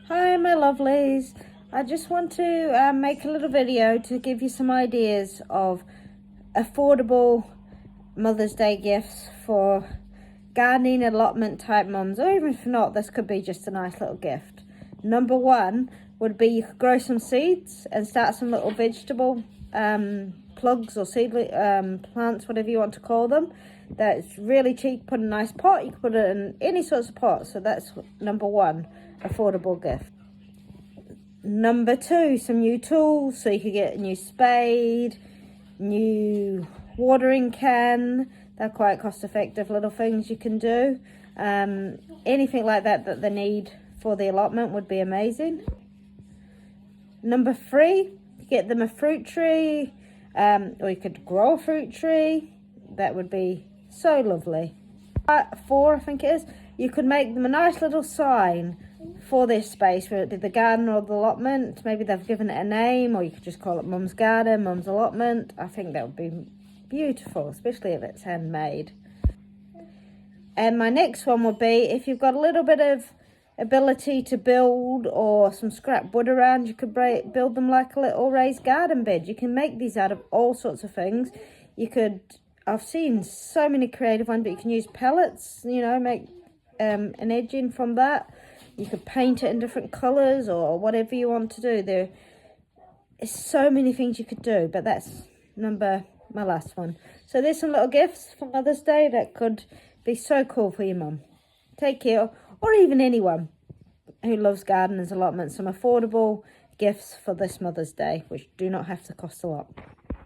Hi my lovelies, I just want to make a little video to give you some ideas of affordable Mother's Day gifts for gardening allotment type mums, or even if not, this could be just a nice little gift. Number one would be you could grow some seeds and start some little vegetable plugs or seedling plants, whatever you want to call them. That's really cheap. Put in a nice pot. You can put it in any sorts of pot. So that's number one, affordable gift. Number two, some new tools. So you could get a new spade, new watering can. They're quite cost effective little things you can do. Anything like that they need for the allotment would be amazing. Number three, get them a fruit tree, or you could grow a fruit tree. That would be so lovely. Four, I think it is, you could make them a nice little sign for this space, whether it be the garden or the allotment. Maybe they've given it a name, or you could just call it Mum's Garden, Mum's Allotment. I think that would be beautiful, especially if it's handmade. And my next one would be, if you've got a little bit of ability to build or some scrap wood around, you could build them like a little raised garden bed. You can make these out of all sorts of things. You could, I've seen so many creative ones, but you can use pellets, you know, make an edging from that. You could paint it in different colours or whatever you want to do. There is so many things you could do, but that's my last one. So there's some little gifts for Mother's Day that could be so cool for your mum. Take care, or even anyone who loves gardens allotments. Some affordable gifts for this Mother's Day, which do not have to cost a lot.